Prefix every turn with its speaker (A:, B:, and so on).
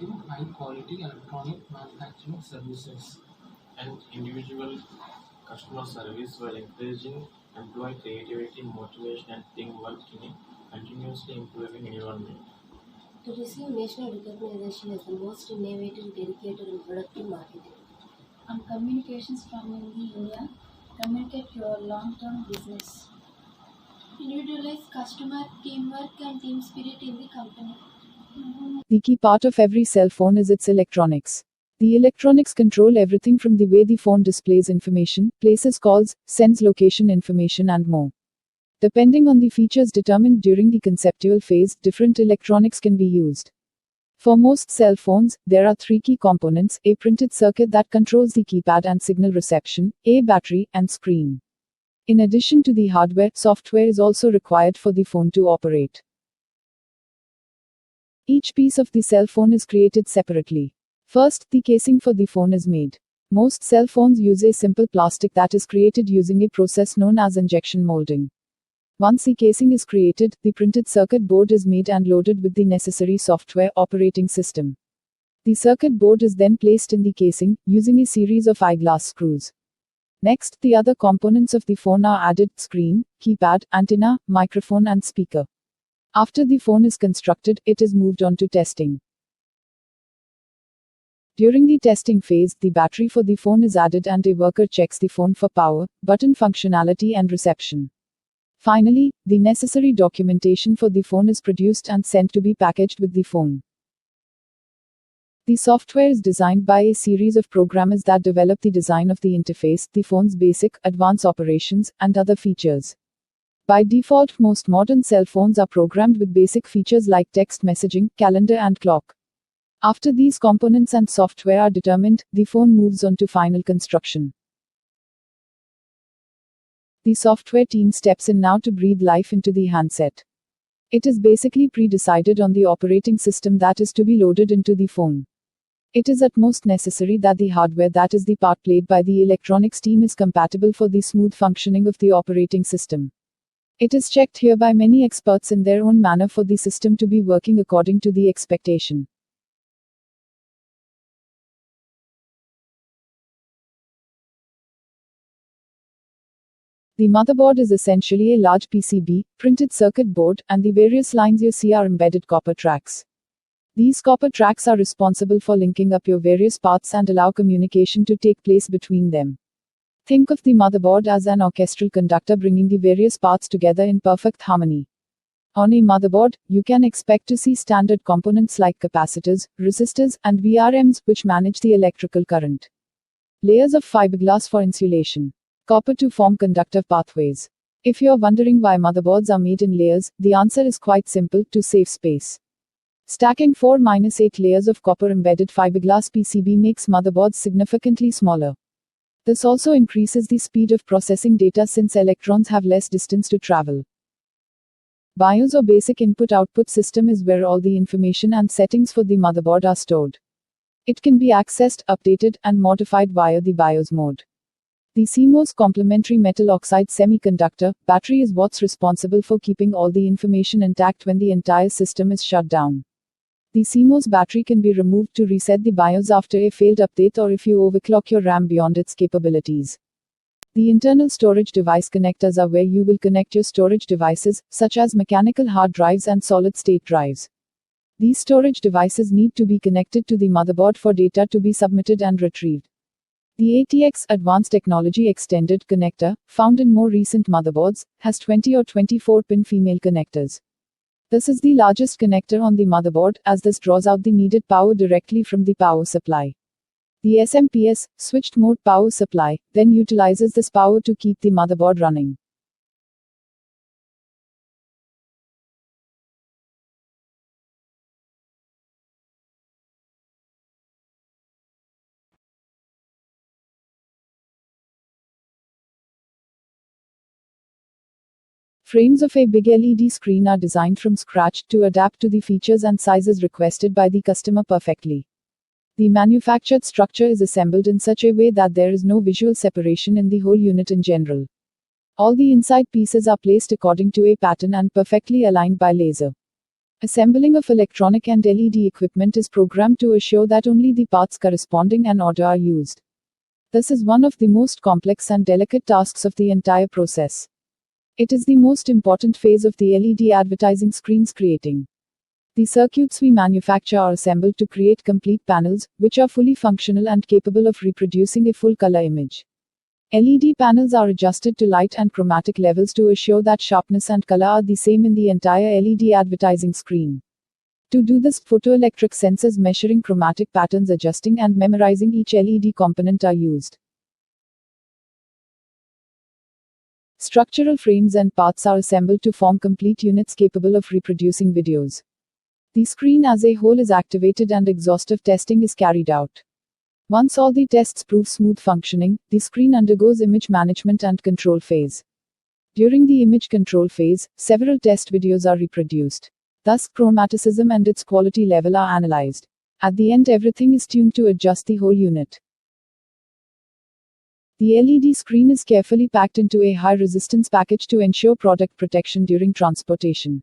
A: to high-quality electronic manufacturing services.
B: and individual customer service while encouraging employee creativity, motivation, and teamwork in a continuously improving environment.
C: To receive national recognition as the most innovative, dedicated, and productive marketing.
D: On communications from India, communicate your long-term business.
E: Individualize customer teamwork and team spirit in the company.
F: The key part of every cell phone is its electronics. The electronics control everything from the way the phone displays information, places calls, sends location information, and more. Depending on the features determined during the conceptual phase, different electronics can be used. For most cell phones, there are three key components: a printed circuit that controls the keypad and signal reception, a battery, and screen. In addition to the hardware, software is also required for the phone to operate. Each piece of the cell phone is created separately. First, the casing for the phone is made. Most cell phones use a simple plastic that is created using a process known as injection molding. Once the casing is created, the printed circuit board is made and loaded with the necessary software operating system. The circuit board is then placed in the casing, using a series of eyeglass screws. Next, the other components of the phone are added: screen, keypad, antenna, microphone, and speaker. After the phone is constructed, it is moved on to testing. During the testing phase, the battery for the phone is added and a worker checks the phone for power, button functionality, and reception. Finally, the necessary documentation for the phone is produced and sent to be packaged with the phone. The software is designed by a series of programmers that develop the design of the interface, the phone's basic, advanced operations, and other features. By default, most modern cell phones are programmed with basic features like text messaging, calendar, and clock. After these components and software are determined, the phone moves on to final construction. The software team steps in now to breathe life into the handset. It is basically pre-decided on the operating system that is to be loaded into the phone. It is at most necessary that the hardware, that is the part played by the electronics team, is compatible for the smooth functioning of the operating system. It is checked here by many experts in their own manner for the system to be working according to the expectation. The motherboard is essentially a large PCB, printed circuit board, and the various lines you see are embedded copper tracks. These copper tracks are responsible for linking up your various parts and allow communication to take place between them. Think of the motherboard as an orchestral conductor bringing the various parts together in perfect harmony. On a motherboard, you can expect to see standard components like capacitors, resistors, and VRMs, which manage the electrical current. Layers of fiberglass for insulation. Copper to form conductive pathways. If you're wondering why motherboards are made in layers, the answer is quite simple: to save space. Stacking 4-8 layers of copper embedded fiberglass PCB makes motherboards significantly smaller. This also increases the speed of processing data since electrons have less distance to travel. BIOS, or Basic Input-Output System, is where all the information and settings for the motherboard are stored. It can be accessed, updated, and modified via the BIOS mode. The CMOS complementary metal oxide semiconductor battery is what's responsible for keeping all the information intact when the entire system is shut down. The CMOS battery can be removed to reset the BIOS after a failed update or if you overclock your RAM beyond its capabilities. The internal storage device connectors are where you will connect your storage devices, such as mechanical hard drives and solid-state drives. These storage devices need to be connected to the motherboard for data to be submitted and retrieved. The ATX Advanced Technology Extended Connector, found in more recent motherboards, has 20 or 24-pin female connectors. This is the largest connector on the motherboard, as this draws out the needed power directly from the power supply. The SMPS, switched mode power supply, then utilizes this power to keep the motherboard running. Frames of a big LED screen are designed from scratch to adapt to the features and sizes requested by the customer perfectly. The manufactured structure is assembled in such a way that there is no visual separation in the whole unit in general. All the inside pieces are placed according to a pattern and perfectly aligned by laser. Assembling of electronic and LED equipment is programmed to assure that only the parts corresponding in order are used. This is one of the most complex and delicate tasks of the entire process. It is the most important phase of the LED advertising screen's creating. The circuits we manufacture are assembled to create complete panels, which are fully functional and capable of reproducing a full color image. LED panels are adjusted to light and chromatic levels to assure that sharpness and color are the same in the entire LED advertising screen. To do this, photoelectric sensors measuring chromatic patterns, adjusting and memorizing each LED component are used. Structural frames and parts are assembled to form complete units capable of reproducing videos. The screen as a whole is activated and exhaustive testing is carried out. Once all the tests prove smooth functioning, the screen undergoes image management and control phase. During the image control phase, several test videos are reproduced. Thus, chromaticism and its quality level are analyzed. At the end, everything is tuned to adjust the whole unit. The LED screen is carefully packed into a high resistance package to ensure product protection during transportation.